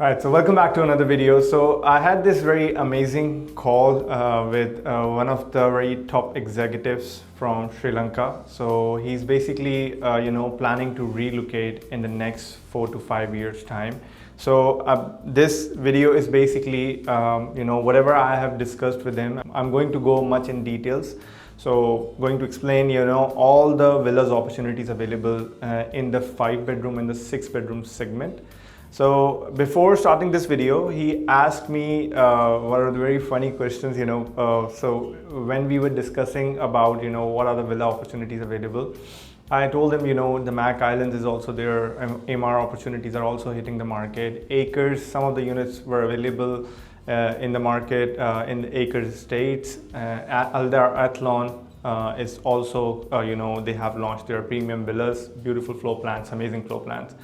Alright, so welcome back to another video. So I had this very amazing call with one of the very top executives from Sri Lanka. So he's basically, planning to relocate in the next 4 to 5 years time. So this video is basically, whatever I have discussed with him. I'm going to go much in details. So going to explain, all the villas opportunities available in the 5-bedroom and the 6-bedroom segment. So before starting this video, he asked me one of the very funny questions, so when we were discussing about, what are the villa opportunities available, I told him, Damac Islands is also there, MR opportunities are also hitting the market. Acres, some of the units were available in the market in the Acres Estates. Aldar Athlon is also, they have launched their premium villas, beautiful floor plans, amazing floor plans.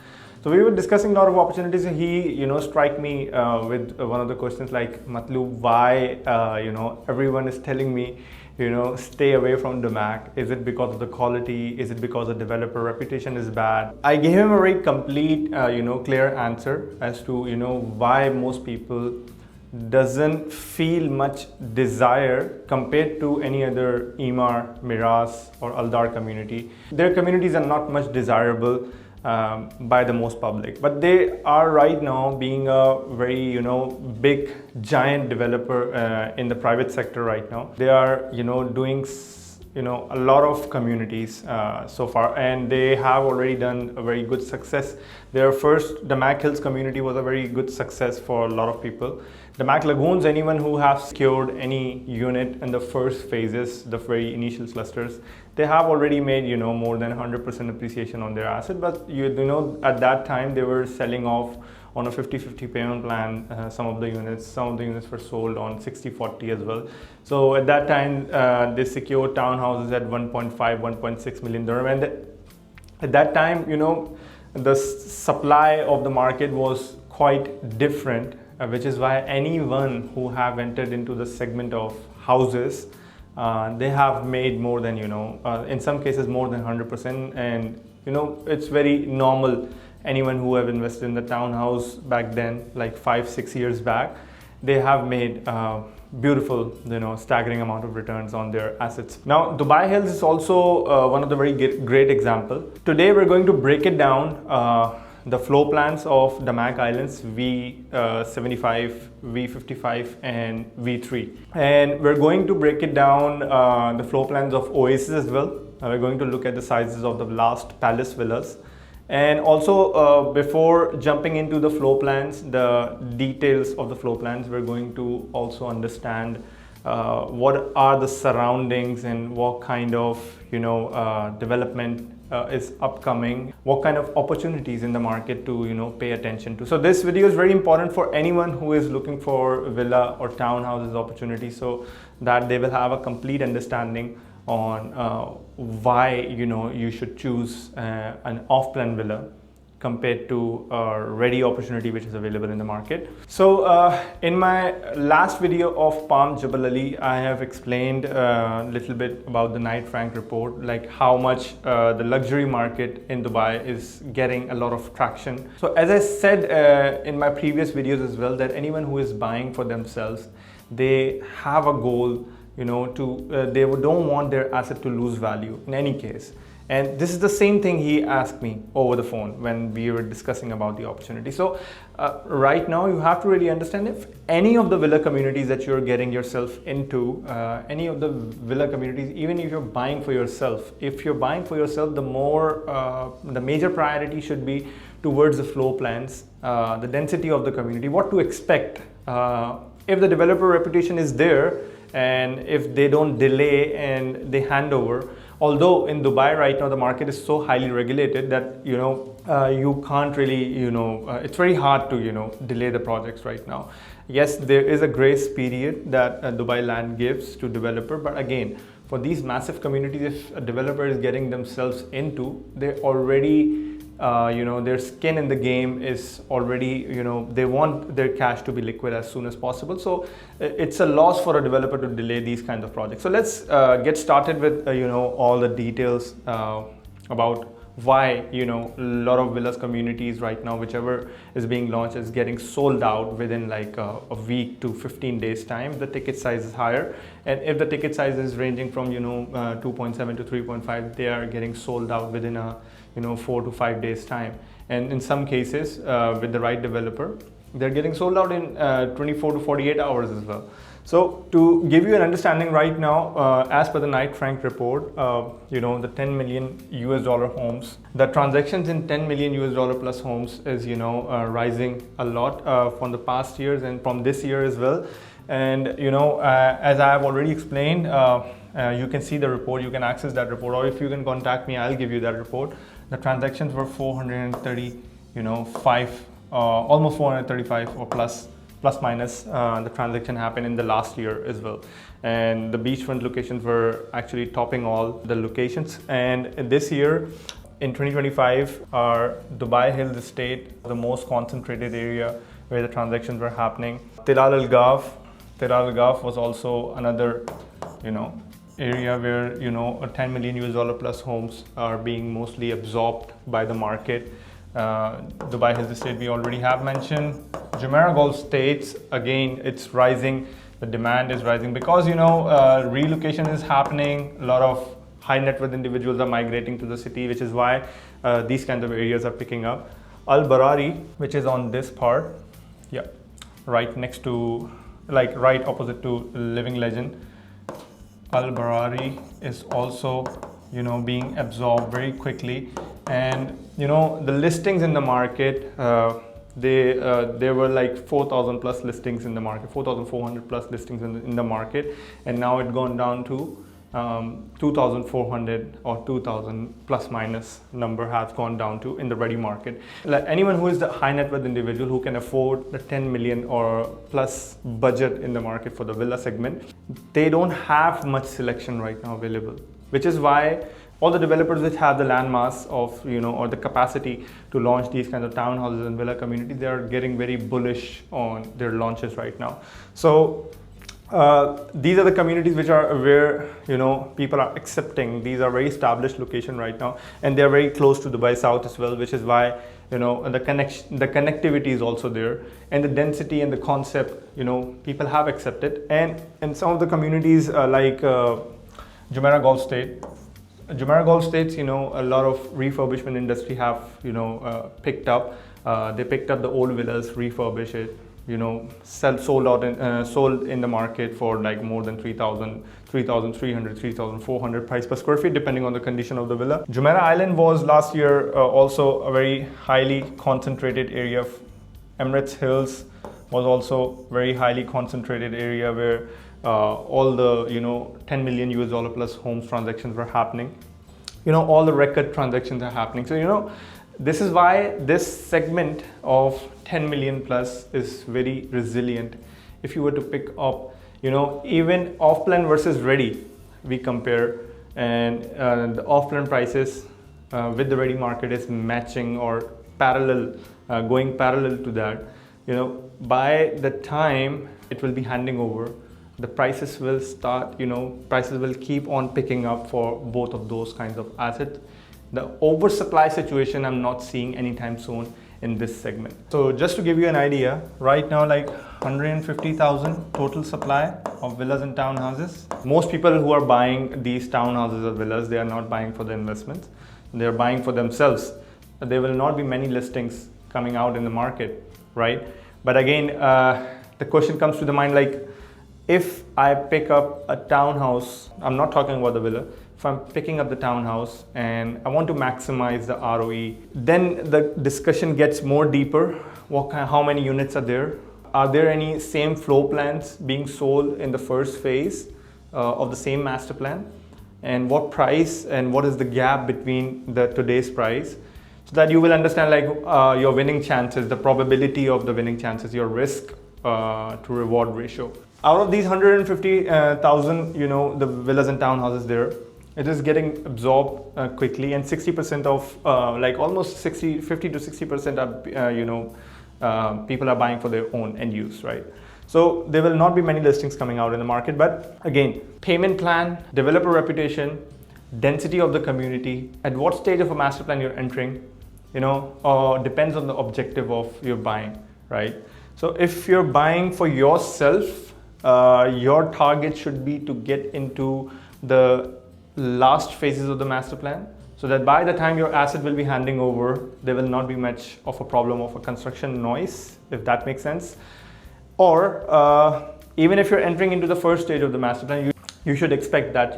So we were discussing a lot of opportunities, and he, strike me with one of the questions like, Matlub, why, everyone is telling me, stay away from Damac. Is it because of the quality? Is it because the developer reputation is bad? I gave him a very complete, clear answer as to, why most people doesn't feel much desire compared to any other Emaar, Miras or Aldar community. Their communities are not much desirable by the most public, but they are right now being a very big giant developer in the private sector right now. They are doing a lot of communities so far, and they have already done a very good success. Their first Damac Hills community was a very good success for a lot of people. Damac Lagoons, anyone who have secured any unit in the first phases, the very initial clusters, they have already made more than 100% appreciation on their asset. But at that time they were selling off on a 50-50 payment plan. Some of the units were sold on 60-40 as well. So at that time they secured townhouses at 1.5-1.6 million dirham, and at that time the supply of the market was quite different, which is why anyone who have entered into the segment of houses, they have made more than in some cases more than 100%, and it's very normal. Anyone who have invested in the townhouse back then, like 5-6 years back, they have made beautiful, staggering amount of returns on their assets. Now, Dubai Hills is also one of the very great example. Today, we're going to break it down. The floor plans of Damac Islands V75, V55 and V3. And we're going to break it down the floor plans of Oasis as well. We're going to look at the sizes of the last Palace villas. And also before jumping into the floor plans, the details of the floor plans, we're going to also understand what are the surroundings and what kind of development is upcoming, what kind of opportunities in the market to pay attention to. So this video is very important for anyone who is looking for villa or townhouses opportunities, so that they will have a complete understanding on why you should choose an off-plan villa compared to a ready opportunity which is available in the market. So in my last video of Palm Jebel Ali, I have explained a little bit about the Knight Frank report, like how much the luxury market in Dubai is getting a lot of traction. So as I said in my previous videos as well, that anyone who is buying for themselves, they have a goal, they don't want their asset to lose value in any case. And this is the same thing he asked me over the phone when we were discussing about the opportunity. So right now you have to really understand, if any of the villa communities that you're getting yourself into, any of the villa communities, even if you're buying for yourself, the major priority should be towards the floor plans, the density of the community, what to expect. If the developer reputation is there, and if they don't delay and they hand over. Although in Dubai right now the market is so highly regulated that you can't really it's very hard to delay the projects right now. Yes, there is a grace period that Dubai Land gives to developer, but again, for these massive communities, if a developer is getting themselves into, they already their skin in the game is already, they want their cash to be liquid as soon as possible. So it's a loss for a developer to delay these kinds of projects. So let's get started with, all the details about why, you know, a lot of villas communities right now, whichever is being launched, is getting sold out within like a week to 15 days time. The ticket size is higher, and if the ticket size is ranging from, you know, 2.7 to 3.5, they are getting sold out within a, you know, 4 to 5 days time. And in some cases, with the right developer, they're getting sold out in 24 to 48 hours as well. So to give you an understanding right now, as per the Knight Frank report, you know, the 10 million US dollar homes, the transactions in 10 million US dollar plus homes is, you know, rising a lot from the past years and from this year as well. And, you know, as I have already explained, you can see the report, you can access that report, or if you can contact me, I'll give you that report. The transactions were 430, you know, almost 435 or plus minus, the transaction happened in the last year as well. And the beachfront locations were actually topping all the locations. And this year, in 2025, our Dubai Hills estate, the most concentrated area where the transactions were happening. Tilal Al Gaf was also another, you know, area where, you know, 10 million US dollar plus homes are being mostly absorbed by the market. Dubai Hills estate we already have mentioned. Jumeirah Golf Estates, again, it's rising. The demand is rising because, you know, relocation is happening. A lot of high net worth individuals are migrating to the city, which is why these kinds of areas are picking up. Al Barari, which is on this part, yeah, right next to, like right opposite to Living Legend. Al Barari is also, you know, being absorbed very quickly. And, you know, the listings in the market, there were like 4,000 plus listings in the market, 4,400 plus listings in the market, and now it's gone down to 2,400 or 2,000 plus minus number has gone down to in the ready market. Like anyone who is the high net worth individual who can afford the 10 million or plus budget in the market for the villa segment, they don't have much selection right now available, which is why all the developers which have the land mass of, you know, or the capacity to launch these kinds of townhouses and villa communities, they are getting very bullish on their launches right now. So these are the communities which are where, you know, people are accepting. These are very established location right now, and they're very close to Dubai South as well, which is why, you know, the connectivity is also there, and the density and the concept, you know, people have accepted. And in some of the communities like Jumeirah Golf Estate, Jumeirah Golf Estates, you know, a lot of refurbishment industry have, you know, picked up. They picked up the old villas, refurbish it, you know, sold in the market for like more than 3,000, 3,300, 3,400 price per square feet, depending on the condition of the villa. Jumeirah Island was last year also a very highly concentrated area. Emirates Hills was also very highly concentrated area where all the, you know, 10 million US dollar plus homes transactions were happening. You know, all the record transactions are happening. So, you know, this is why this segment of 10 million plus is very resilient. If you were to pick up, you know, even off-plan versus ready, we compare, and the off-plan prices with the ready market is matching or parallel, going parallel to that. You know, by the time it will be handing over, the prices will start, you know, prices will keep on picking up for both of those kinds of assets. The oversupply situation I'm not seeing anytime soon in this segment. So just to give you an idea, right now like 150,000 total supply of villas and townhouses. Most people who are buying these townhouses or villas, they are not buying for the investments. They are buying for themselves. There will not be many listings coming out in the market, right? But again, the question comes to the mind, like, if I pick up a townhouse, I'm not talking about the villa, if I'm picking up the townhouse and I want to maximize the ROE, then the discussion gets more deeper. How many units are there? Are there any same floor plans being sold in the first phase of the same master plan? And what price and what is the gap between the today's price? So that you will understand like your winning chances, the probability of the winning chances, your risk to reward ratio. Out of these 150,000, you know, the villas and townhouses there, it is getting absorbed quickly, and 60% of like almost 50 to 60% are, you know, people are buying for their own end use, right? So there will not be many listings coming out in the market, but again, payment plan, developer reputation, density of the community, at what stage of a master plan you're entering, depends on the objective of your buying, right? So if you're buying for yourself, your target should be to get into the last phases of the master plan, so that by the time your asset will be handing over, there will not be much of a problem of a construction noise, if that makes sense. Or even if you're entering into the first stage of the master plan, you should expect that,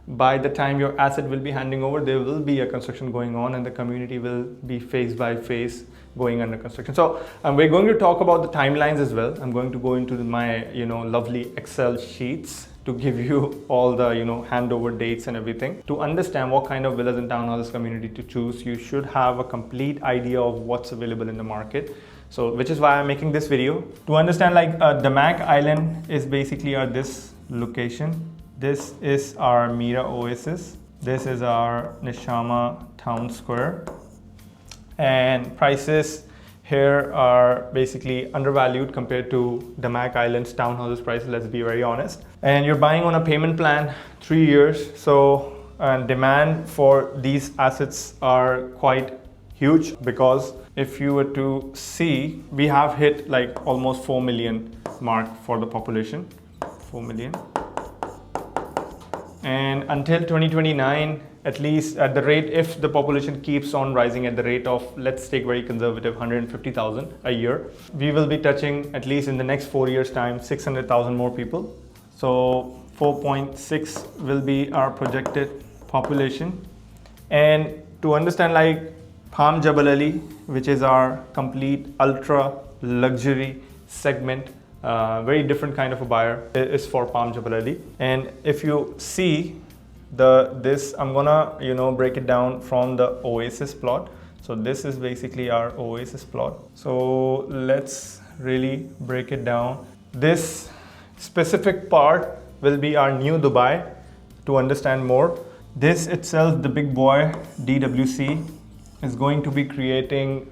by the time your asset will be handing over, there will be a construction going on and the community will be phase by phase going under construction. So we're going to talk about the timelines as well. I'm going to go into my, lovely Excel sheets to give you all the, handover dates and everything. To understand what kind of villas and townhouses community to choose, you should have a complete idea of what's available in the market. So, which is why I'm making this video. To understand, like Damac Island is basically this location. This is our Mira Oasis. This is our Nishama Town Square. And prices here are basically undervalued compared to Damac Island's townhouses prices, let's be very honest. And you're buying on a payment plan, 3 years. So demand for these assets are quite huge, because if you were to see, we have hit like almost 4 million mark for the population, 4 million. And until 2029, at least at the rate, if the population keeps on rising at the rate of, let's take very conservative, 150,000 a year, we will be touching, at least in the next 4 years time, 600,000 more people. So 4.6 will be our projected population. And to understand, like Palm Jabal Ali, which is our complete ultra luxury segment, very different kind of a buyer, is for Palm Jabal Ali. And if you see this, I'm gonna break it down from the Oasis plot. So this is basically our Oasis plot. So let's really break it down. This specific part will be our new Dubai. To understand more, this itself, the big boy DWC, is going to be creating,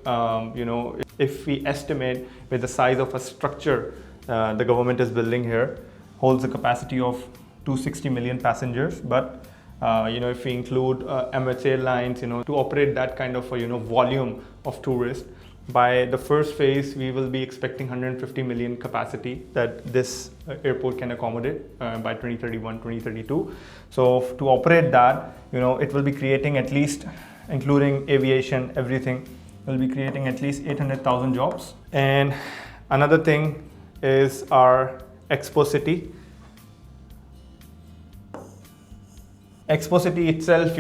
if we estimate with the size of a structure the government is building here, holds a capacity of 260 million passengers. But if we include Emirates Airlines, to operate that kind of volume of tourists, by the first phase we will be expecting 150 million capacity that this airport can accommodate by 2031, 2032. So to operate that, it will be creating, at least including aviation, everything, will be creating at least 800,000 jobs. And another thing is our Expo City. Expo City itself,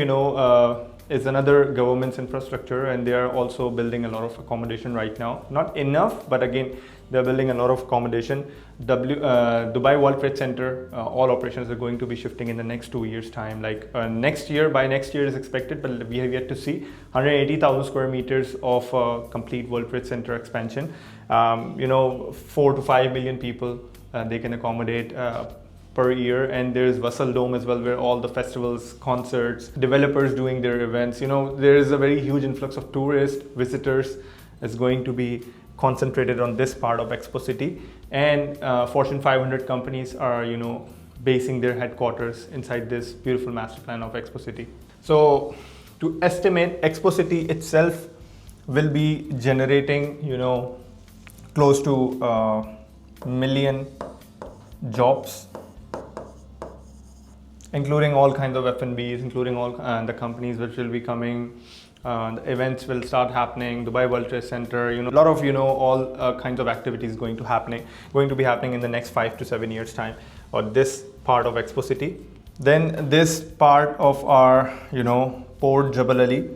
is another government's infrastructure, and they are also building a lot of accommodation right now. Not enough, but again, they're building a lot of accommodation. Dubai World Trade Center, all operations are going to be shifting in the next 2 years' time. Like by next year is expected, but we have yet to see 180,000 square meters of complete World Trade Center expansion. 4 to 5 million people they can accommodate per year. And there's Vassal Dome as well, where all the festivals, concerts, developers doing their events. There is a very huge influx of tourists, visitors is going to be concentrated on this part of Expo City. And Fortune 500 companies are, basing their headquarters inside this beautiful master plan of Expo City. So to estimate, Expo City itself will be generating, close to a million jobs, including all kinds of F&Bs, including all the companies which will be coming. The events will start happening. Dubai World Trade Center, a lot of all kinds of activities going to be happening in the next 5 to 7 years time, or this part of Expo City. Then this part of our Port Jabal Ali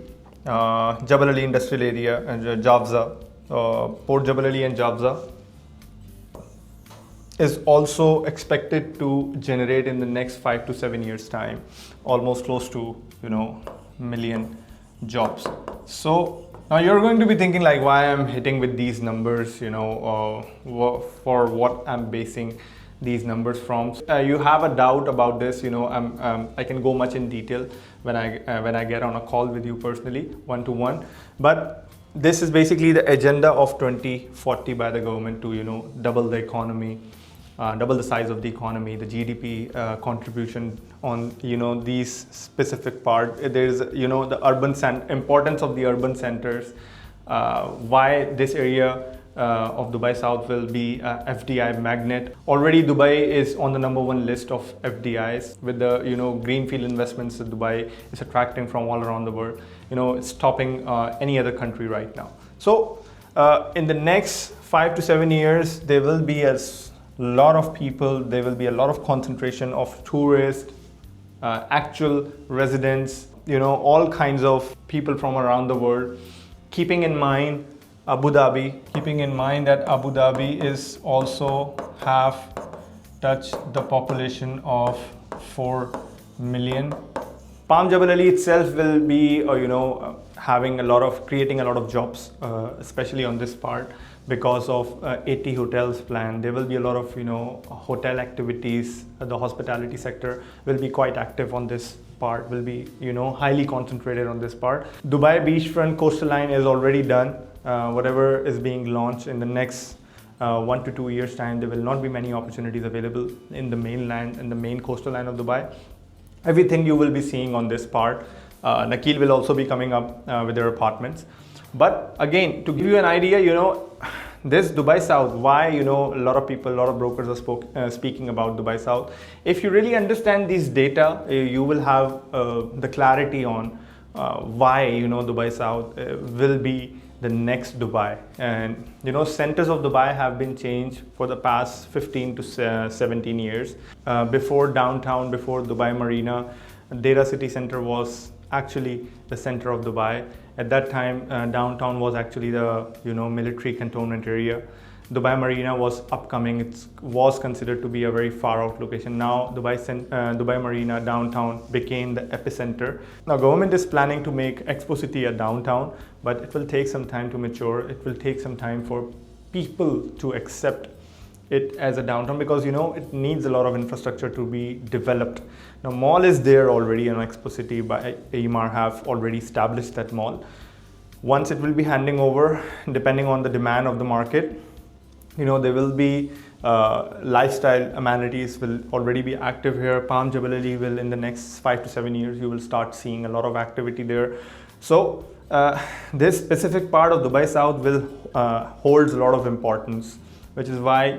Industrial Area, and Jafza, Port Jabal Ali and Jafza is also expected to generate in the next 5 to 7 years time almost close to million jobs. So now you're going to be thinking, like, why I'm hitting with these numbers, for what I'm basing these numbers from. You have a doubt about this, I can go much in detail when I get on a call with you personally, one-to-one. But this is basically the agenda of 2040 by the government to double the economy, double the size of the economy, the GDP contribution on these specific part. There's the importance of the urban centers, why this area of Dubai South will be a FDI magnet. Already Dubai is on the #1 list of FDIs with the greenfield investments that Dubai is attracting from all around the world. It's topping any other country right now. So in the next 5 to 7 years, there will be a lot of people, there will be a lot of concentration of tourists, actual residents, all kinds of people from around the world. Keeping in mind Abu Dhabi, keeping in mind that Abu Dhabi is also have touched the population of 4 million. Palm Jabal Ali itself will be, creating a lot of jobs, especially on this part, because of 80 hotels planned. There will be a lot of, hotel activities. The hospitality sector will be quite active on this part, will be, highly concentrated on this part. Dubai beachfront coastal line is already done. Whatever is being launched in the next 1 to 2 years time, there will not be many opportunities available in the mainland and the main coastal line of Dubai. Everything you will be seeing on this part. Nakil will also be coming up with their apartments. But again, to give you an idea, this Dubai South, why a lot of people, a lot of brokers are speaking about Dubai South. If you really understand these data, you will have the clarity on why Dubai South will be the next Dubai. And centers of Dubai have been changed for the past 15 to 17 years. Before downtown, before Dubai Marina, Data City Center was actually the center of Dubai. At that time, downtown was actually the military cantonment area. Dubai Marina was upcoming. It was considered to be a very far out location. Now Dubai Marina downtown became the epicenter. Now government is planning to make Expo City a downtown, but it will take some time to mature. It will take some time for people to accept it as a downtown, because it needs a lot of infrastructure to be developed. Now mall is there already, Expo City by Emaar have already established that mall. Once it will be handing over, depending on the demand of the market, there will be lifestyle amenities will already be active here. Palm Jabal Ali will, in the next 5 to 7 years, you will start seeing a lot of activity there. So this specific part of Dubai South will holds a lot of importance, which is why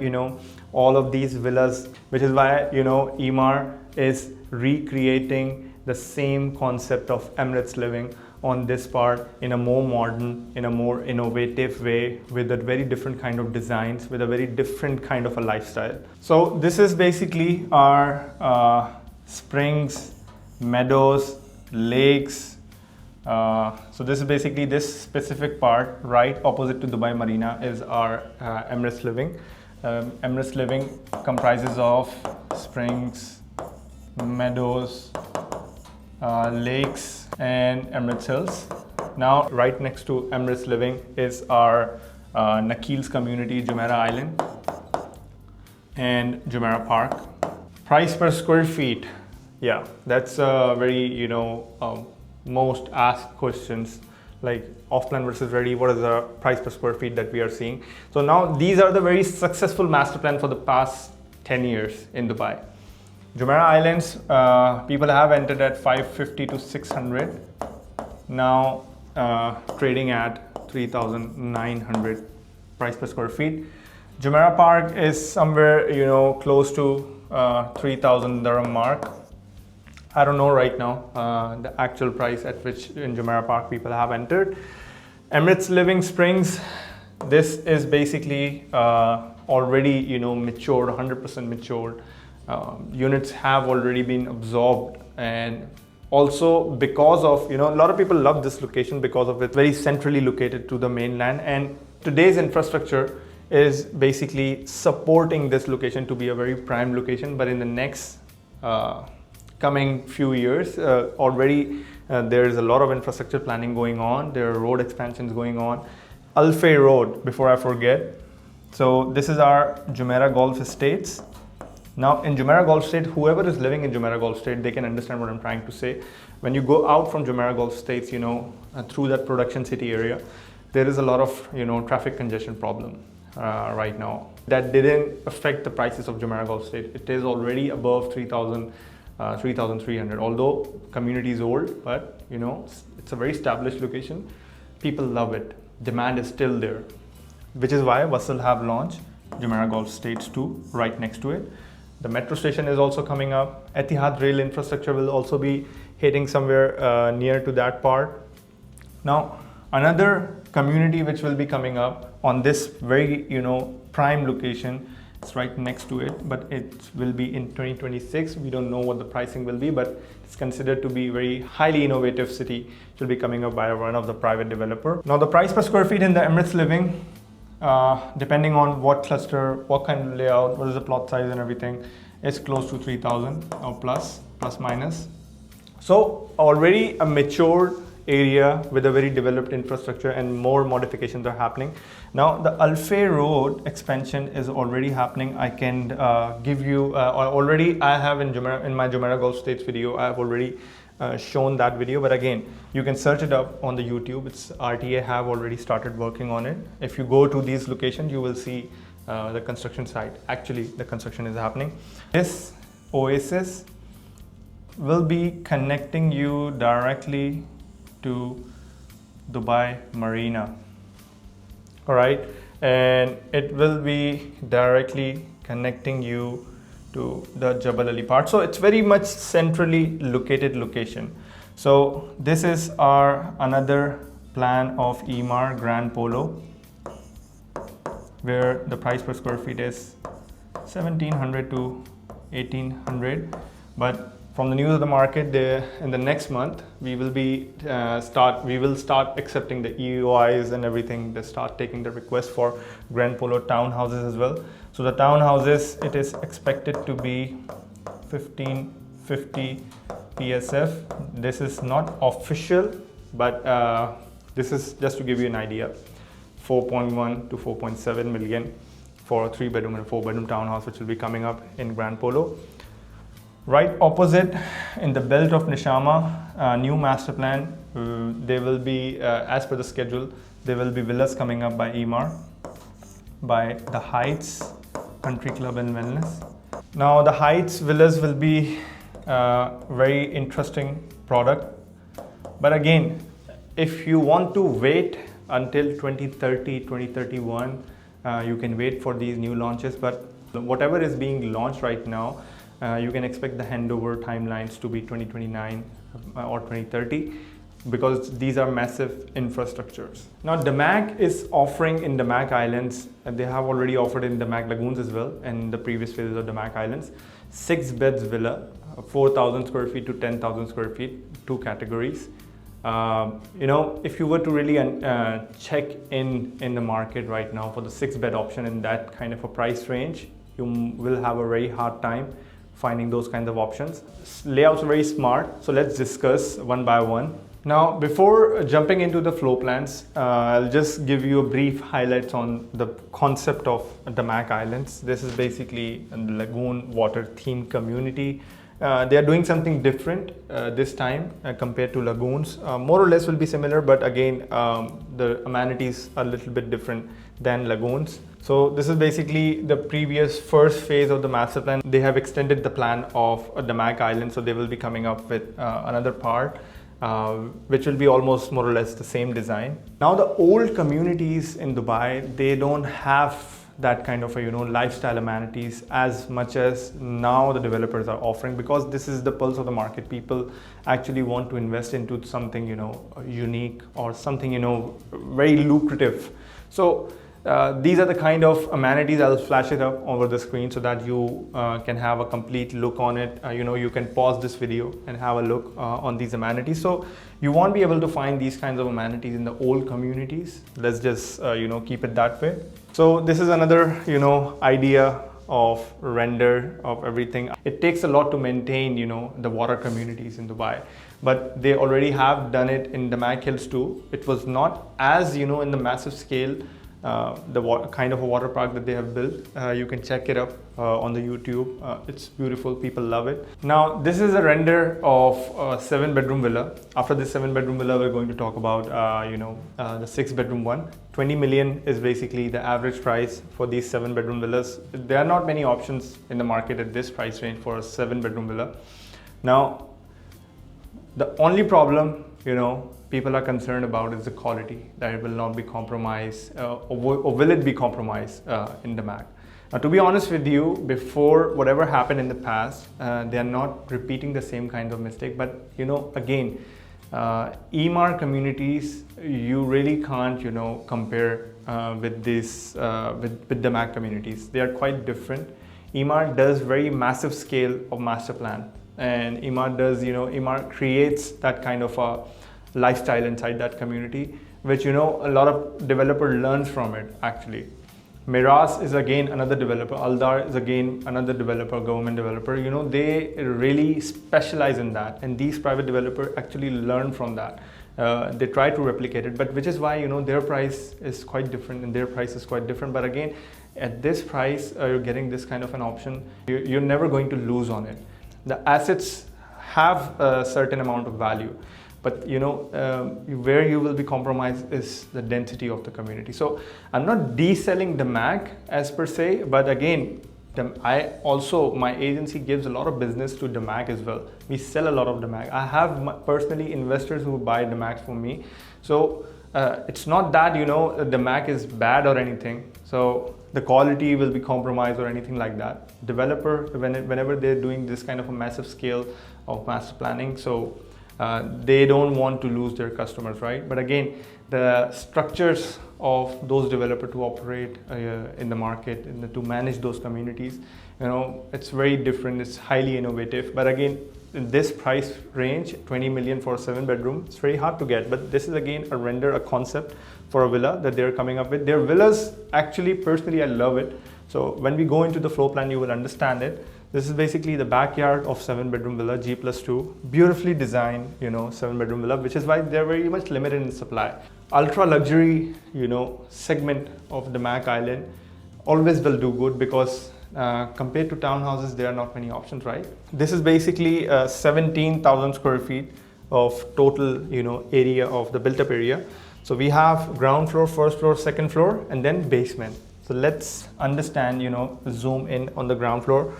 all of these villas, which is why Emaar is recreating the same concept of Emirates living on this part in a more modern, in a more innovative way, with a very different kind of designs, with a very different kind of a lifestyle. So this is basically our springs, meadows, lakes. So this is basically this specific part right opposite to Dubai Marina is our Emirates Living. Emirates Living comprises of springs, meadows, lakes and Emirates Hills. Now right next to Emirates Living is our Nakil's community, Jumeirah Island and Jumeirah Park. Price per square feet, yeah, that's very most asked questions, like off-plan versus ready, what is the price per square feet that we are seeing. So now these are the very successful master plan for the past 10 years in Dubai. Jumeirah Islands, people have entered at 550 to 600, now trading at 3,900 price per square feet. Jumeirah Park is somewhere close to 3,000 dirham mark. I don't know right now the actual price at which in Jumeirah Park people have entered. Emirates Living Springs, this is basically already matured, 100% matured. Units have already been absorbed, and also because of a lot of people love this location because of it's very centrally located to the mainland, and today's infrastructure is basically supporting this location to be a very prime location. But in the next coming few years, already there is a lot of infrastructure planning going on. There are road expansions going on. Al Fay Road, before I forget. So this is our Jumeirah Golf Estates. Now in Jumeirah Golf Estate, whoever is living in Jumeirah Golf Estate, they can understand what I'm trying to say. When you go out from Jumeirah Golf Estates, through that production city area, there is a lot of traffic congestion problem right now. That didn't affect the prices of Jumeirah Golf Estate. It is already above 3,000, 3,300. Although community is old, but you know, it's a very established location. People love it. Demand is still there, which is why Wasl have launched Jumeirah Golf Estates 2 right next to it. The metro station is also coming up. Etihad rail infrastructure will also be hitting somewhere near to that part. Now, another community which will be coming up on this very, you know, prime location, it's right next to it, but it will be in 2026. We don't know what the pricing will be, but it's considered to be very highly innovative city. It will be coming up by one of the private developer. Now, the price per square feet in the Emirates Living, depending on what cluster, what kind of layout, what is the plot size and everything, is close to 3,000 or plus minus. So already a mature area with a very developed infrastructure, and more modifications are happening. Now the Al Fair Road expansion is already happening. I can give you, already I have in my Jumeirah Golf Estates video, I have already shown that video, but again, you can search it up on the YouTube. It's RTA have already started working on it. If you go to these locations, you will see the construction site. Actually, the construction is happening. This oasis will be connecting you directly to Dubai Marina. All right, and it will be directly connecting you to the Jabal Ali part. So it's very much centrally located location. So this is our another plan of Emaar Grand Polo, where the price per square feet is 1,700 to 1,800. But from the news of the market, in the next month, we will start accepting the EOIs and everything. They start taking the request for Grand Polo townhouses as well. So the townhouses, it is expected to be 1,550 PSF. This is not official, but this is just to give you an idea. 4.1 to 4.7 million for a 3-bedroom and 4-bedroom townhouse, which will be coming up in Grand Polo. Right opposite, in the belt of Nishama, new master plan, there will be, as per the schedule, there will be villas coming up by Emaar, by the Heights Country Club and Wellness. Now the Heights villas will be a very interesting product, but again, if you want to wait until 2030, 2031, you can wait for these new launches, but whatever is being launched right now, you can expect the handover timelines to be 2029 or 2030, because these are massive infrastructures. Now Damac is offering in Damac Islands, and they have already offered in Damac Lagoons as well, and the previous phases of Damac Islands, 6 beds villa, 4,000 square feet to 10,000 square feet, 2 categories. You know, if you were to really check in the market right now for the 6-bed option in that kind of a price range, you will have a very hard time finding those kinds of options. Layouts are very smart, so let's discuss one by one. Now, before jumping into the floor plans, I'll just give you a brief highlights on the concept of Damac Islands. This is basically a lagoon water themed community. They are doing something different this time compared to lagoons. More or less will be similar, but again, the amenities are a little bit different than lagoons. So this is basically the previous first phase of the master plan. They have extended the plan of Damac Island, so they will be coming up with another part, which will be almost more or less the same design. Now the old communities in Dubai, they don't have that kind of a, lifestyle amenities as much as now the developers are offering, because this is the pulse of the market. People actually want to invest into something, unique or something, very lucrative. So these are the kind of amenities. I'll flash it up over the screen so that you can have a complete look on it. You can pause this video and have a look on these amenities. So you won't be able to find these kinds of amenities in the old communities. Let's just, keep it that way. So this is another, idea of render of everything. It takes a lot to maintain, the water communities in Dubai, but they already have done it in the Damac Hills too. It was not as, in the massive scale kind of a water park that they have built. You can check it up on the YouTube. It's beautiful, people love it. Now this is a render of a 7-bedroom villa. After this 7-bedroom villa, we're going to talk about the 6-bedroom one. 20 million is basically the average price for these 7-bedroom villas. There are not many options in the market at this price range for a 7-bedroom villa. Now the only problem people are concerned about is the quality, that it will not be compromised, or will it be compromised in Damac. Now, to be honest with you, before whatever happened in the past, they are not repeating the same kind of mistake. But again, EMAR communities, you really can't compare with this with Damac communities. They are quite different. EMAR does very massive scale of master plan, and EMAR does EMAR creates that kind of a lifestyle inside that community, which a lot of developer learns from it. Actually, Miras is again another developer, Aldar is again another developer, government developer. They really specialize in that, and these private developers actually learn from that. They try to replicate it, but which is why their price is quite different, and their price is quite different. But again, at this price, you're getting this kind of an option. You're never going to lose on it. The assets have a certain amount of value, but where you will be compromised is the density of the community. So I'm not deselling Damac as per se, but again, my agency gives a lot of business to Damac as well. We sell a lot of Damac. I have personally investors who buy Damac for me. So it's not that Damac is bad or anything. So the quality will be compromised or anything like that. Developer, whenever they're doing this kind of a massive scale of master planning, so they don't want to lose their customers, right? But again, the structures of those developers to operate in the market and to manage those communities, it's very different. It's highly innovative. But again, in this price range, 20 million for a 7-bedroom, it's very hard to get. But this is again a render, a concept for a villa that they're coming up with. Their villas, actually, personally, I love it. So when we go into the floor plan, you will understand it. This is basically the backyard of 7-bedroom villa, G+2, beautifully designed, 7-bedroom villa, which is why they're very much limited in supply. Ultra luxury, segment of Damac Island always will do good, because compared to townhouses, there are not many options, right? This is basically 17,000 square feet of total, area of the built-up area. So we have ground floor, first floor, second floor, and then basement. So let's understand, zoom in on the ground floor.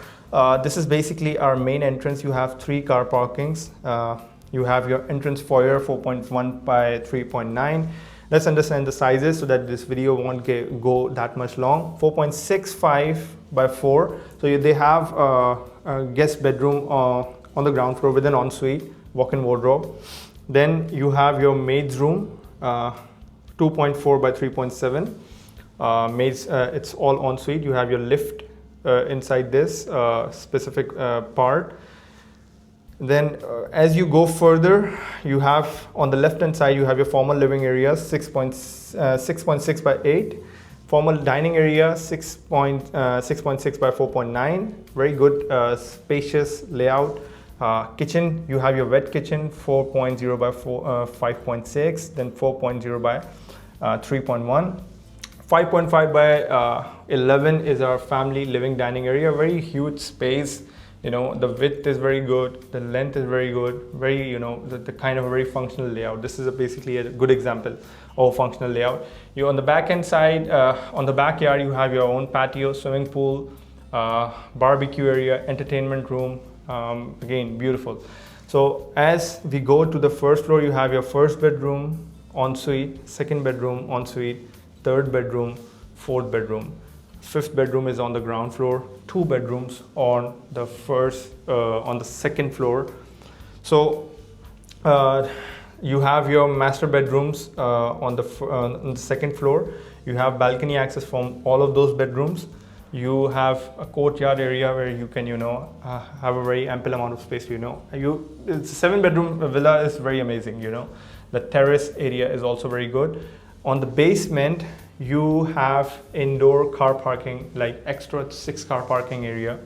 This is basically our main entrance. You have 3 car parkings. You have your entrance foyer, 4.1 by 3.9. Let's understand the sizes so that this video won't go that much long. 4.65 by 4. So they have a guest bedroom on the ground floor with an ensuite, walk-in wardrobe. Then you have your maid's room, 2.4 by 3.7. Maids, it's all ensuite. You have your lift inside this specific part. Then as you go further, you have on the left hand side, you have your formal living area, 6.6 by 8. Formal dining area, 6.6 by 4.9. Very good spacious layout. Kitchen, you have your wet kitchen, 4.0 by 5.6, then 4.0 by 3.1. 5.5 by 11 is our family living dining area. Very huge space. The width is very good, the length is very good, very, the kind of a very functional layout. This is basically a good example of functional layout. You on the back end side, on the backyard, you have your own patio, swimming pool, barbecue area, entertainment room. Again, beautiful. So as we go to the first floor, you have your first bedroom, ensuite, second bedroom, ensuite, third bedroom, fourth bedroom. Fifth bedroom is on the ground floor, 2 bedrooms on the second floor. So you have your master bedrooms on the second floor. You have balcony access from all of those bedrooms. You have a courtyard area where you can, have a very ample amount of space. It's a 7-bedroom villa is very amazing. The terrace area is also very good. On the basement, you have indoor car parking, like extra 6 car parking area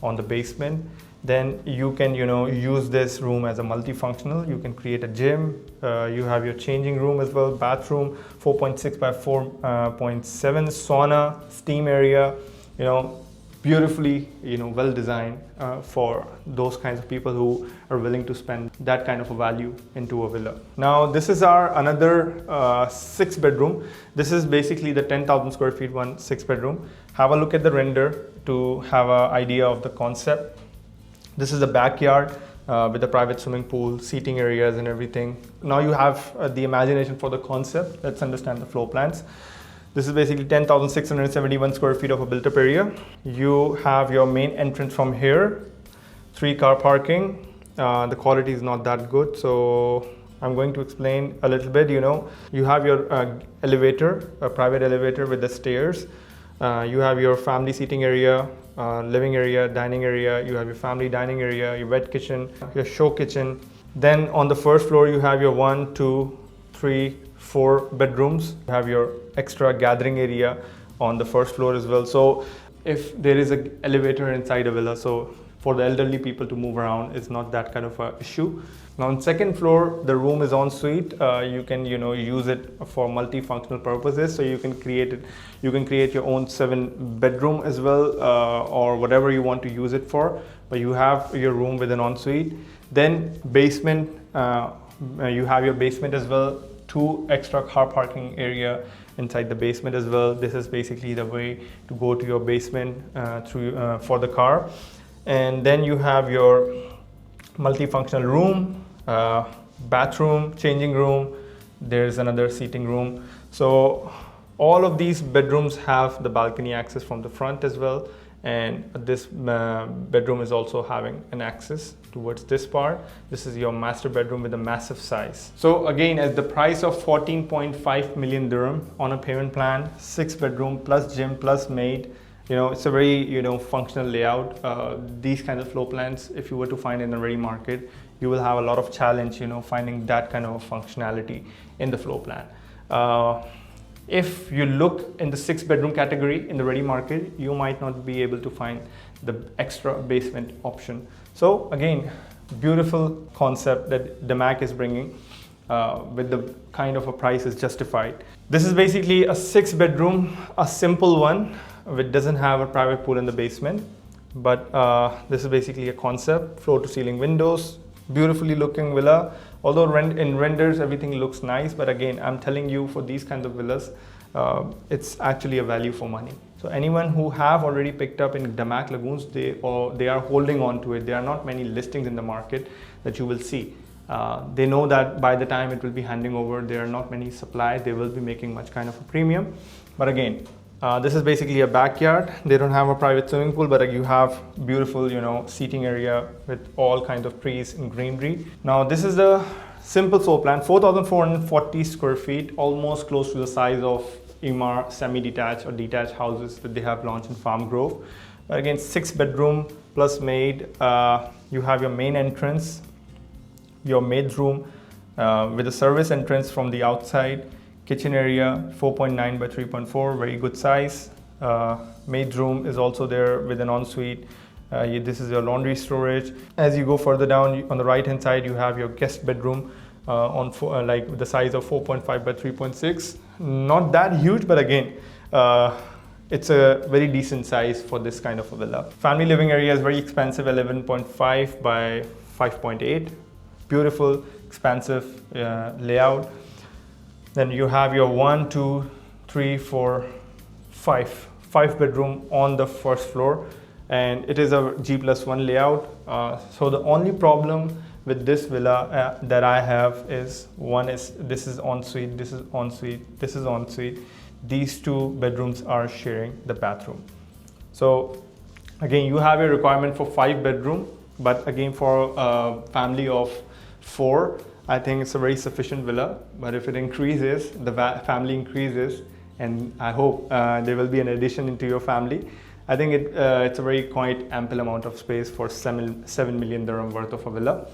on the basement. then you can use this room as a multifunctional. You can create a gym. You have your changing room as well, bathroom, 4.6 by 4.7, sauna, steam area, beautifully well designed for those kinds of people who are willing to spend that kind of a value into a villa. Now this is our another 6-bedroom. This is basically the 10,000 square feet 6-bedroom. Have a look at the render to have an idea of the concept. This is the backyard with a private swimming pool, seating areas and everything. Now you have the imagination for the concept. Let's understand the floor plans. This is basically 10,671 square feet of a built-up area. You have your main entrance from here, 3-car parking. The quality is not that good, so I'm going to explain a little bit. You have your elevator, a private elevator with the stairs. You have your family seating area, living area, dining area. You have your family dining area, your wet kitchen, your show kitchen. Then on the first floor, you have your 1, 2, 3, 4 bedrooms. You have your extra gathering area on the first floor as well. So if there is an elevator inside a villa, so for the elderly people to move around, it's not that kind of an issue. Now on second floor, the room is en suite. You can use it for multifunctional purposes. So you can create it. You can create your own 7-bedroom as well, or whatever you want to use it for. But you have your room with an en suite. Then basement. You have your basement as well. 2 extra car parking area inside the basement as well. This is basically the way to go to your basement for the car. And then you have your multifunctional room, bathroom, changing room. There's another seating room. So all of these bedrooms have the balcony access from the front as well. And this bedroom is also having an access towards this part. This is your master bedroom with a massive size. So again, at the price of 14.5 million dirham on a payment plan, 6-bedroom plus gym plus maid, it's a very functional layout. These kinds of floor plans, if you were to find in the ready market, you will have a lot of challenge finding that kind of functionality in the floor plan. If you look in the 6-bedroom category in the ready market, you might not be able to find the extra basement option. So again, beautiful concept that Damac is bringing with the kind of a price is justified. This is basically a 6-bedroom, a simple one, which doesn't have a private pool in the basement. But this is basically a concept, floor to ceiling windows, beautifully looking villa. Although in renders everything looks nice, but again, I'm telling you, for these kinds of villas, it's actually a value for money. So anyone who have already picked up in Damac Lagoons, they are holding on to it. There are not many listings in the market that you will see. They know that by the time it will be handing over, there are not many supply. They will be making much kind of a premium. But again, this is basically a backyard. They don't have a private swimming pool, but you have beautiful, seating area with all kinds of trees and greenery. Now this is the simple floor plan, 4,440 square feet, almost close to the size of Emaar semi-detached or detached houses that they have launched in Farm Grove. But again, 6-bedroom plus maid. You have your main entrance, your maid's room with a service entrance from the outside. Kitchen area 4.9 by 3.4, very good size. Maid's room is also there with an ensuite. This is your laundry storage. As you go further down on the right hand side, you have your guest bedroom like the size of 4.5 by 3.6. Not that huge, but again, it's a very decent size for this kind of a villa. Family living area is very expensive, 11.5 by 5.8. Beautiful, expansive layout. Then you have your 1, 2, 3, 4, 5 bedroom on the first floor, and it is a G+1 layout. So the only problem with this villa that I have is, one is this is ensuite, this is ensuite, this is ensuite. These 2 bedrooms are sharing the bathroom. So again, you have a requirement for 5-bedroom, but again for a family of 4, I think it's a very sufficient villa. But if it increases, the family increases, and I hope there will be an addition into your family, I think it's a very quite ample amount of space for 7 million dirham worth of a villa.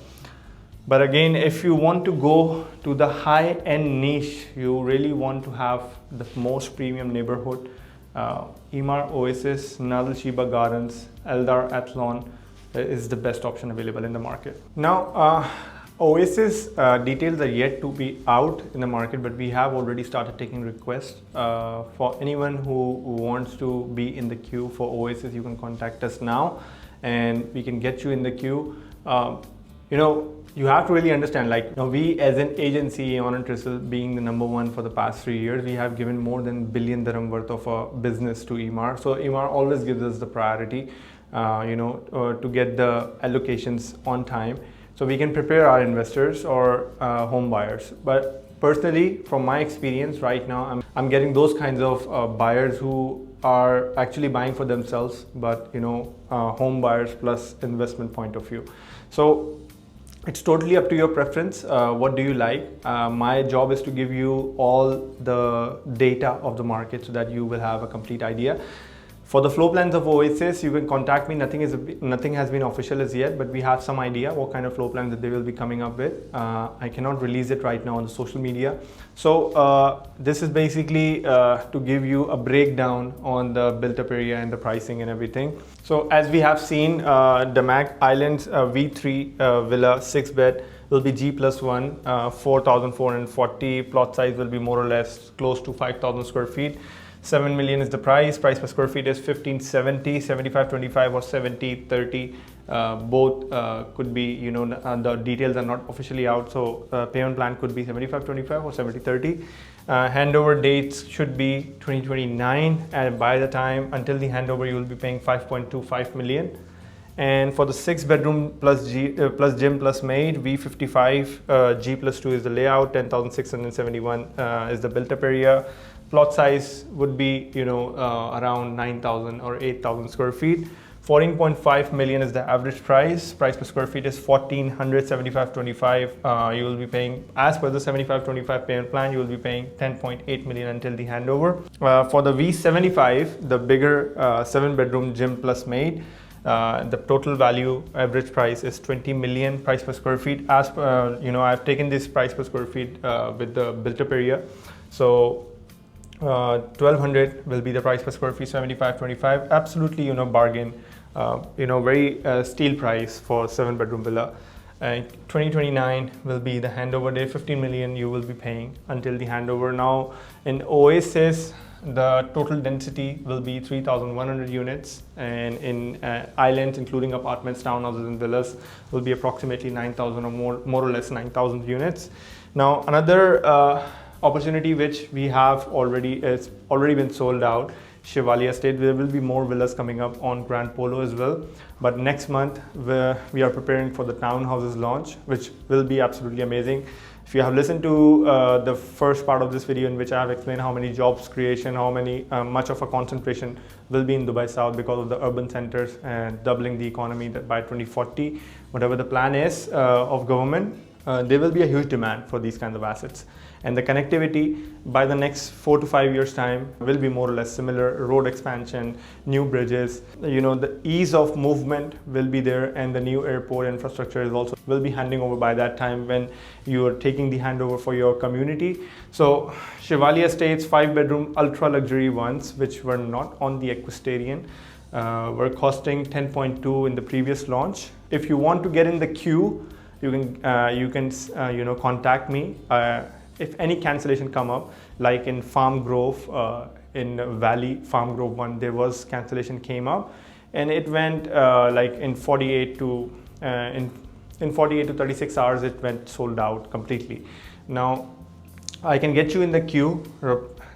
But again, if you want to go to the high-end niche, you really want to have the most premium neighborhood, Emaar Oasis, Nadal Sheba Gardens, Eldar Athlon, is the best option available in the market. Now, Oasis details are yet to be out in the market, but we have already started taking requests. For anyone who wants to be in the queue for Oasis, you can contact us now and we can get you in the queue. You have to really understand, we as an agency, On & Tristle, being the #1 for the past 3 years, we have given more than billion dirham worth of business to Emaar. So Emaar always gives us the priority, to get the allocations on time, so we can prepare our investors or home buyers. But personally, from my experience right now, I'm getting those kinds of buyers who are actually buying for themselves, but home buyers plus investment point of view. So it's totally up to your preference. What do you like? My job is to give you all the data of the market so that you will have a complete idea. For the floor plans of Oasis, you can contact me. Nothing has been official as yet, but we have some idea what kind of floor plans that they will be coming up with. I cannot release it right now on the social media. So this is basically to give you a breakdown on the built-up area and the pricing and everything. So as we have seen, Damac Islands V3 villa 6-bed will be G+1, 4,440. Plot size will be more or less close to 5,000 square feet. 7 million is the price per square feet is 1570, 75/25 or 70/30. Both could be, the details are not officially out, so payment plan could be 75/25 or 70/30. Handover dates should be 2029, and by the time until the handover you will be paying 5.25 million. And for the 6-bedroom plus gym plus maid, V55 G+2 is the layout, 10,671 is the built-up area. Plot size would be, around 9,000 or 8,000 square feet. 14.5 million is the average price. Price per square feet is 1,400, 75/25. You will be paying, as per the 75/25 payment plan, you will be paying 10.8 million until the handover. For the V75, the bigger 7-bedroom gym plus maid, the total value average price is 20 million. Price per square feet, as I've taken this price per square feet with the built-up area. So 1,200 will be the price per square feet, 75/25. Absolutely, bargain. Very steal price for 7-bedroom villa. 2029 will be the handover day. 15 million you will be paying until the handover. Now in Oasis, the total density will be 3,100 units, and in islands, including apartments, townhouses and villas, will be approximately 9,000 or more or less 9,000 units. Now another opportunity which we have already been sold out, Shivalia Estate. There will be more villas coming up on Grand Polo as well, but next month we are preparing for the townhouses launch, which will be absolutely amazing. If you have listened to the first part of this video, in which I have explained how many jobs creation, how much of a concentration will be in Dubai South because of the urban centers and doubling the economy by 2040, whatever the plan is of government, there will be a huge demand for these kinds of assets. And the connectivity by the next 4 to 5 years time will be more or less similar. Road expansion, new bridges, the ease of movement will be there, and the new airport infrastructure will be handing over by that time when you are taking the handover for your community. So Shivalia Estates 5-bedroom ultra luxury ones, which were not on the Equestrian, were costing 10.2 in the previous launch. If you want to get in the queue, you can contact me. If any cancellation come up, like in Farm Grove, in Valley Farm Grove 1, there was cancellation came up, and it went in 48 to 36 hours, it went sold out completely. Now I can get you in the queue.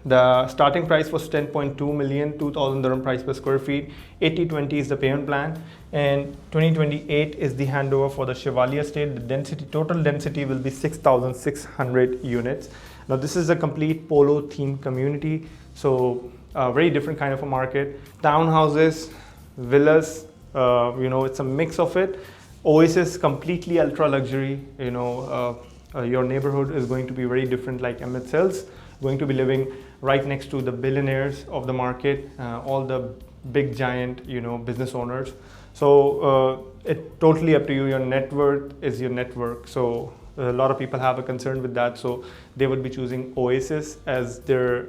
The starting price was 10.2 million, 2,000 dirham price per square feet. 80/20 is the payment plan, and 2028 is the handover for the Shivalia Estate. The total density will be 6,600 units. Now this is a complete polo themed community, so a very different kind of a market. Townhouses, villas, it's a mix of it. Oasis completely ultra luxury. Your neighborhood is going to be very different, like Emmett Sells, going to be living right next to the billionaires of the market, all the big giant business owners. So it's totally up to you. Your net worth is your network. So A lot of people have a concern with that, so they would be choosing Oasis as their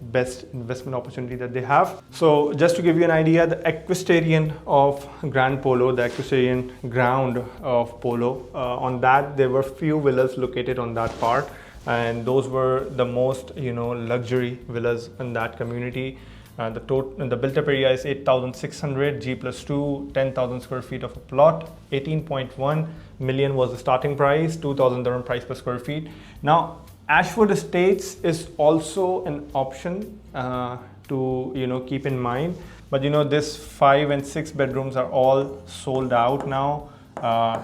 best investment opportunity that they have. So just to give you an idea, the equestrian of Grand Polo, the equestrian ground of Polo, on that there were few villas located on that part, and those were the most luxury villas in that community. The built-up area is 8,600 G+2, 10,000 square feet of a plot. 18.1 million was the starting price, 2,000 dirham price per square feet. Now, Ashford Estates is also an option to keep in mind. But this 5 and 6 bedrooms are all sold out now.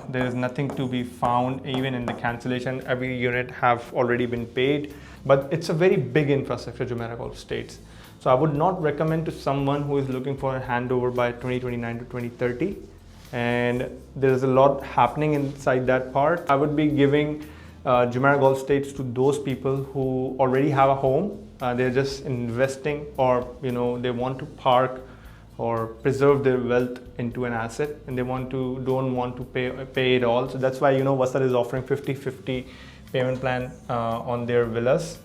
There is nothing to be found even in the cancellation. Every unit have already been paid. But it's a very big infrastructure, Jumeirah Golf Estates. So I would not recommend to someone who is looking for a handover by 2029 to 2030. And there's a lot happening inside that part. I would be giving Jumeirah Golf Estates to those people who already have a home. They're just investing, or they want to park or preserve their wealth into an asset, and they don't want to pay it all. So that's why Wasat is offering 50-50 payment plan on their villas.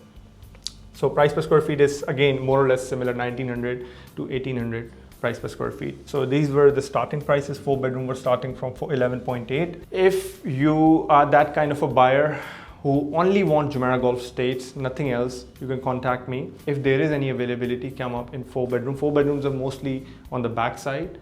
So price per square feet is again more or less similar, 1900 to 1800 price per square feet. So these were the starting prices. 4 bedroom were starting from 11.8. If you are that kind of a buyer who only want Jumeirah Golf Estates, nothing else, you can contact me. If there is any availability, come up in 4 bedroom. 4 bedrooms are mostly on the back side.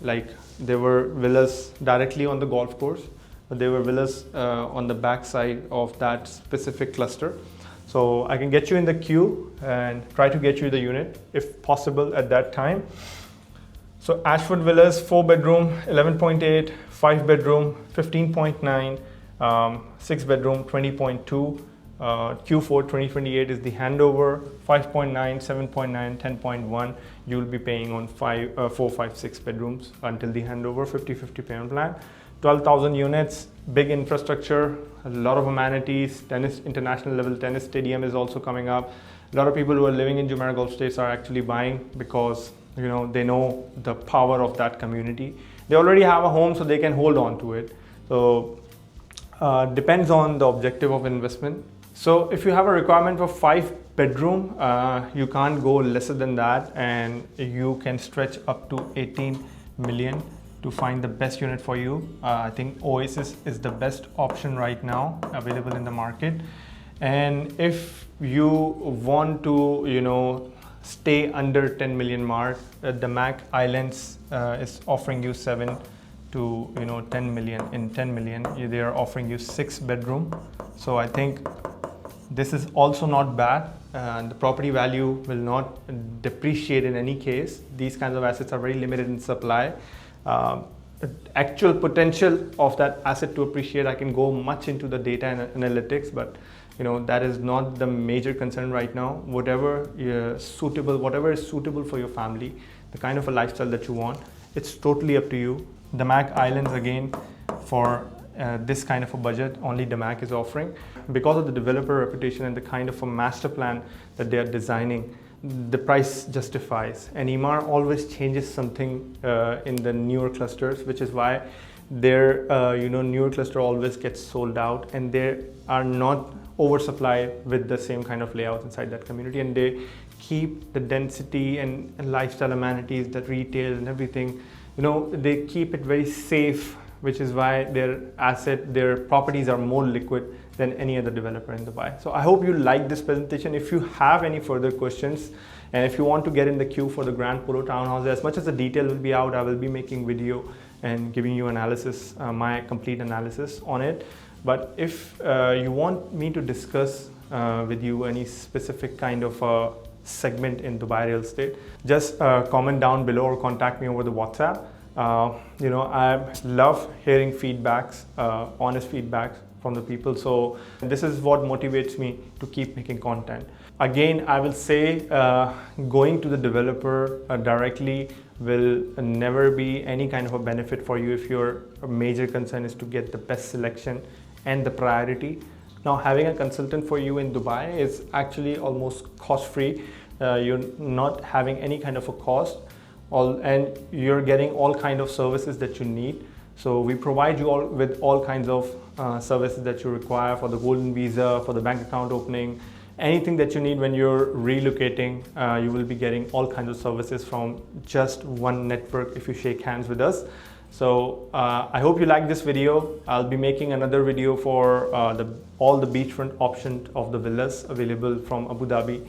Like there were villas directly on the golf course, but there were villas on the back side of that specific cluster. So I can get you in the queue and try to get you the unit if possible at that time. So Ashford Villas, 4 bedroom, 11.8, 5 bedroom, 15.9, 6 bedroom, 20.2. Q4 2028 is the handover. 5.9, 7.9, 10.1. You will be paying on 4, 5, 6 bedrooms until the handover. 50-50 payment plan. 12,000 units, big infrastructure, a lot of amenities, tennis, international level tennis stadium is also coming up. A lot of people who are living in Jumeirah Golf Estates are actually buying because they know the power of that community. They already have a home, so they can hold on to it. So depends on the objective of investment. So if you have a requirement for 5 bedroom, you can't go lesser than that, and you can stretch up to 18 million to find the best unit for you. I think Oasis is the best option right now available in the market. And if you want to stay under 10 million mark, Damac Islands is offering you 7 to 10 million. In 10 million they are offering you 6 bedroom. So I think this is also not bad, and the property value will not depreciate in any case. These kinds of assets are very limited in supply. Actual potential of that asset to appreciate, I can go much into the data and analytics, but that is not the major concern right now. Whatever is suitable for your family, the kind of a lifestyle that you want, it's totally up to you. Damac Islands, again, for this kind of a budget, only Damac is offering. Because of the developer reputation and the kind of a master plan that they are designing, the price justifies. And Emaar always changes something in the newer clusters, which is why their newer cluster always gets sold out, and they are not oversupplied with the same kind of layouts inside that community, and they keep the density and lifestyle amenities, that retail and everything, they keep it very safe, which is why their properties are more liquid than any other developer in Dubai. So I hope you like this presentation. If you have any further questions, and if you want to get in the queue for the Grand Polo Townhouse, as much as the detail will be out, I will be making video and giving you analysis, my complete analysis on it. But if you want me to discuss with you any specific kind of segment in Dubai real estate, just comment down below or contact me over the WhatsApp. I love hearing feedbacks, honest feedbacks from the people. So this is what motivates me to keep making content. Again, I will say going to the developer directly will never be any kind of a benefit for you if your major concern is to get the best selection and the priority. Now, having a consultant for you in Dubai is actually almost cost-free. You're not having any kind of a cost, and you're getting all kind of services that you need. So we provide you all with all kinds of services that you require for the golden visa, for the bank account opening, anything that you need when you're relocating. You will be getting all kinds of services from just one network if you shake hands with us. So I hope you like this video. I'll be making another video for all the beachfront options of the villas available from Abu Dhabi,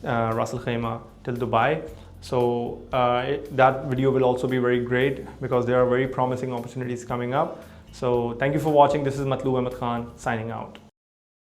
Ras Al Khaimah till Dubai. So that video will also be very great because there are very promising opportunities coming up. So thank you for watching. This is Matloob Ahmed Khan signing out.